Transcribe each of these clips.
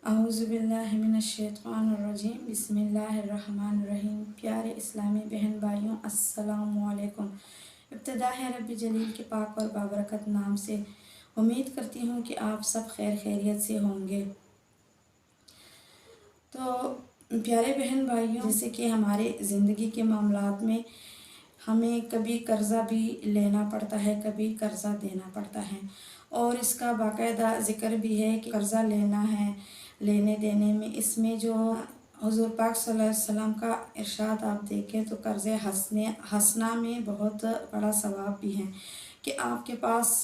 औज़ुबिल्लाहि मिनश्शैतानिर्रजीम बिस्मिल्लाहिर्रहमानिर्रहीम। प्यारे इस्लामी बहन भाइयों, अस्सलामु अलैकुम। इब्तिदा है रब्बी जलील के पाक और बाबरकत नाम से। उम्मीद करती हूँ कि आप सब खैर खैरियत से होंगे। तो प्यारे बहन भाइयों, जैसे कि हमारे ज़िंदगी के मामलात में हमें कभी कर्ज़ा भी लेना पड़ता है, कभी कर्ज़ा देना पड़ता है, और इसका बाकायदा ज़िक्र भी है कि कर्ज़ा लेना है, लेने देने में इसमें जो हुज़ूर पाक सल्लल्लाहु अलैहि वसल्लम का इरशाद आप देखें तो कर्ज़े हंसना में बहुत बड़ा सवाब भी है कि आपके पास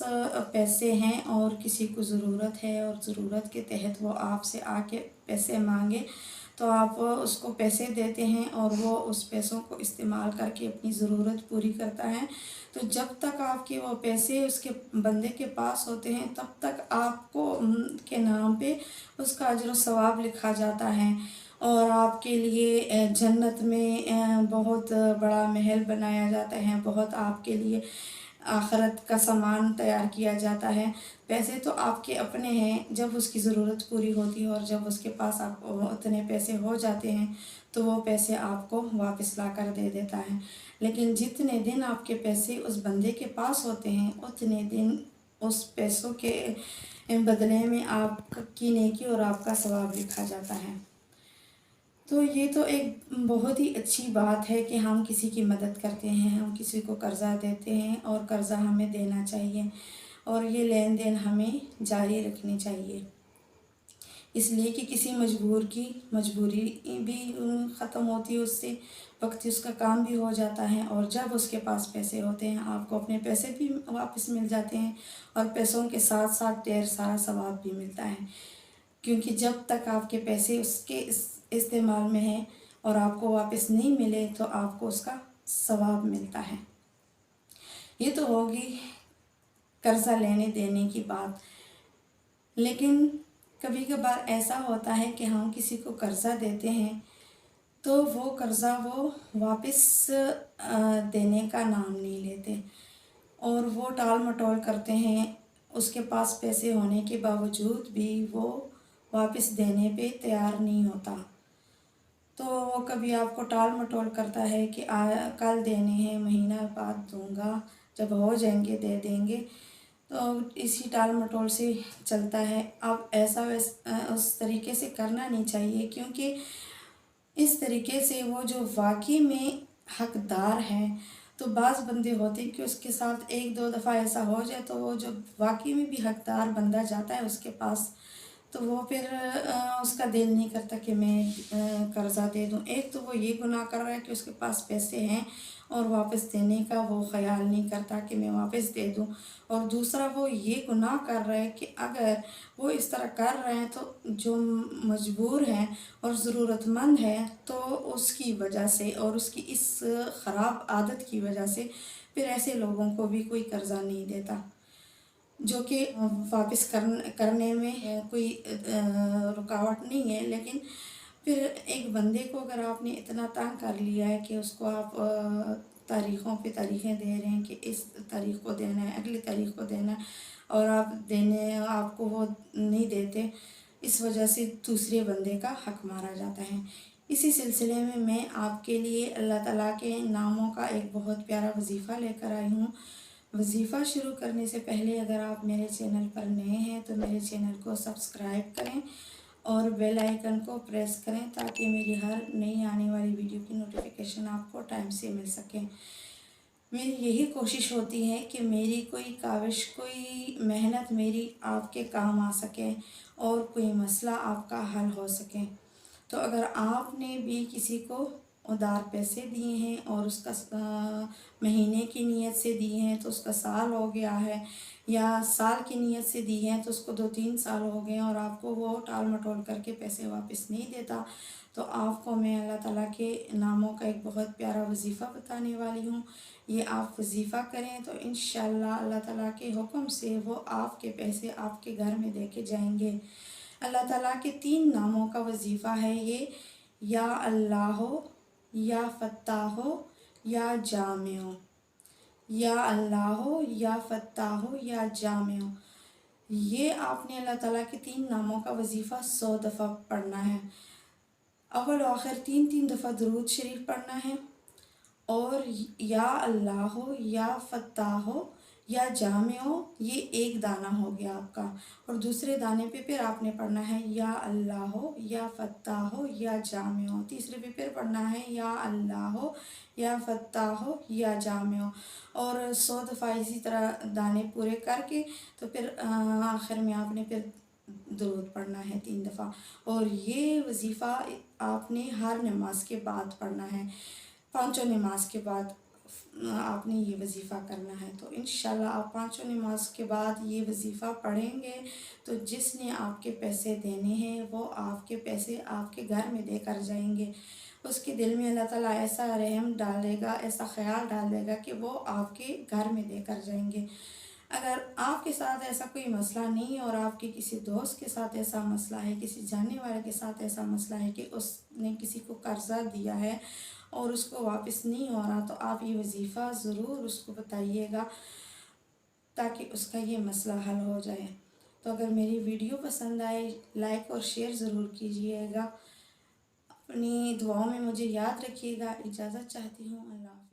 पैसे हैं और किसी को ज़रूरत है और ज़रूरत के तहत वो आपसे आके पैसे मांगे तो आप उसको पैसे देते हैं और वो उस पैसों को इस्तेमाल करके अपनी ज़रूरत पूरी करता है। तो जब तक आपके वो पैसे उसके बंदे के पास होते हैं तब तक आपको के नाम पे उसका अजर सवाब लिखा जाता है और आपके लिए जन्नत में बहुत बड़ा महल बनाया जाता है, बहुत आपके लिए आखिरत का सामान तैयार किया जाता है। पैसे तो आपके अपने हैं, जब उसकी ज़रूरत पूरी होती है और जब उसके पास आप उतने पैसे हो जाते हैं तो वो पैसे आपको वापस ला कर दे देता है। लेकिन जितने दिन आपके पैसे उस बंदे के पास होते हैं उतने दिन उस पैसों के बदले में आपकी नेकी और आपका सवाब लिखा जाता है। तो ये तो एक बहुत ही अच्छी बात है कि हम किसी की मदद करते हैं, हम किसी को कर्ज़ा देते हैं और कर्ज़ा हमें देना चाहिए और ये लेन देन हमें जारी रखनी चाहिए, इसलिए कि किसी मजबूर की मजबूरी भी ख़त्म होती है, उससे वक्त उसका काम भी हो जाता है और जब उसके पास पैसे होते हैं आपको अपने पैसे भी वापस मिल जाते हैं और पैसों के साथ साथ ढेर सारा सवाब भी मिलता है, क्योंकि जब तक आपके पैसे उसके इस्तेमाल में हैं और आपको वापस नहीं मिले तो आपको उसका सवाब मिलता है। ये तो होगी कर्ज़ा लेने देने की बात। लेकिन कभी कभार ऐसा होता है कि हम किसी को कर्ज़ा देते हैं तो वो कर्ज़ा वो वापस देने का नाम नहीं लेते और वो टाल मटोल करते हैं। उसके पास पैसे होने के बावजूद भी वो वापस देने पे तैयार नहीं होता, तो वो कभी आपको टाल मटोल करता है कि कल देने हैं, महीना बाद दूंगा, जब हो जाएंगे दे देंगे, तो इसी टाल मटोल से चलता है। अब ऐसा उस तरीके से करना नहीं चाहिए, क्योंकि इस तरीके से वो जो वाकई में हकदार हैं, तो बाज़ बंदे होते हैं कि उसके साथ एक दो दफ़ा ऐसा हो जाए तो वो जो वाकई में भी हकदार बंदा जाता है उसके पास तो वो फिर उसका दिल नहीं करता कि मैं कर्ज़ा दे दूँ। एक तो वो ये गुनाह कर रहा है कि उसके पास पैसे हैं और वापस देने का वो ख़याल नहीं करता कि मैं वापस दे दूँ, और दूसरा वो ये गुनाह कर रहा है कि अगर वो इस तरह कर रहे हैं तो जो मजबूर हैं और ज़रूरतमंद है तो उसकी वजह से और उसकी इस ख़राब आदत की वजह से फिर ऐसे लोगों को भी कोई कर्ज़ा नहीं देता, जो कि वापस करने में कोई रुकावट नहीं है। लेकिन फिर एक बंदे को अगर आपने इतना तंग कर लिया है कि उसको आप तारीख़ों पे तारीख़ें दे रहे हैं कि इस तारीख़ को देना है, अगली तारीख़ को देना है, और आपको वो नहीं देते, इस वजह से दूसरे बंदे का हक मारा जाता है। इसी सिलसिले में मैं आपके लिए अल्लाह ताला के नामों का एक बहुत प्यारा वजीफ़ा लेकर आई हूँ। वजीफ़ा शुरू करने से पहले अगर आप मेरे चैनल पर नए हैं तो मेरे चैनल को सब्सक्राइब करें और बेल आइकन को प्रेस करें ताकि मेरी हर नई आने वाली वीडियो की नोटिफिकेशन आपको टाइम से मिल सके। मेरी यही कोशिश होती है कि मेरी कोई काविश, कोई मेहनत मेरी आपके काम आ सके और कोई मसला आपका हल हो सके। तो अगर आपने भी किसी को उधार पैसे दिए हैं और उसका महीने की नीयत से दिए हैं तो उसका साल हो गया है, या साल की नीयत से दी हैं तो उसको 2-3 साल हो गए और आपको वो टाल मटोल करके पैसे वापस नहीं देता, तो आपको मैं अल्लाह ताला के नामों का एक बहुत प्यारा वजीफ़ा बताने वाली हूँ। ये आप वजीफ़ा करें तो इंशाअल्लाह अल्लाह ताला के हुक्म से वो आपके पैसे आपके घर में दे के जाएंगे। अल्लाह ताला के 3 नामों का वजीफ़ा है ये, या अल्लाह, या फ़त्ताह, या जामिउ। या अल्लाह, या फ़त्ताह, या जामिउ। یہ آپ نے اللہ تعالیٰ کے 3 ناموں کا وظیفہ 100 دفعہ پڑھنا ہے۔ اول و آخر 3 دفعہ درود شریف پڑھنا ہے، اور یا اللہ ہو، یا فتح ہو، یا جامع ہو، یہ ایک دانہ ہو گیا آپ کا، اور دوسرے دانے پہ پھر آپ نے پڑھنا ہے یا اللہ ہو، یا فتح ہو، یا جامع ہو، تیسرے پہ پھر پڑھنا ہے یا اللہ ہو، یا فتح ہو، یا جامع ہو، اور 100 دفعہ اسی طرح دانے پورے کر کے تو پھر آخر میں آپ نے پھر درود پڑھنا ہے 3 دفعہ۔ اور یہ وظیفہ آپ نے ہر نماز کے بعد پڑھنا ہے، 5 نماز کے بعد آپ نے یہ وظیفہ کرنا ہے۔ تو انشاءاللہ آپ 5 نماز کے بعد یہ وظیفہ پڑھیں گے تو جس نے آپ کے پیسے دینے ہیں وہ آپ کے پیسے آپ کے گھر میں دے کر جائیں گے، اس کے دل میں اللہ تعالیٰ ایسا رحم ڈالے گا، ایسا خیال ڈال دے گا کہ وہ آپ کے گھر میں دے کر جائیں گے۔ اگر آپ کے ساتھ ایسا کوئی مسئلہ نہیں اور آپ کے کسی دوست کے ساتھ ایسا مسئلہ ہے، کسی جاننے والے کے ساتھ ایسا مسئلہ ہے کہ اس نے کسی کو قرضہ دیا ہے اور اس کو واپس نہیں ہو رہا، تو آپ یہ وظیفہ ضرور اس کو بتائیے گا تاکہ اس کا یہ مسئلہ حل ہو جائے۔ تو اگر میری ویڈیو پسند آئے لائک اور شیئر ضرور کیجیے گا، اپنی دعاؤں میں مجھے یاد رکھیے گا۔ اجازت چاہتی ہوں، اللہ حافظ۔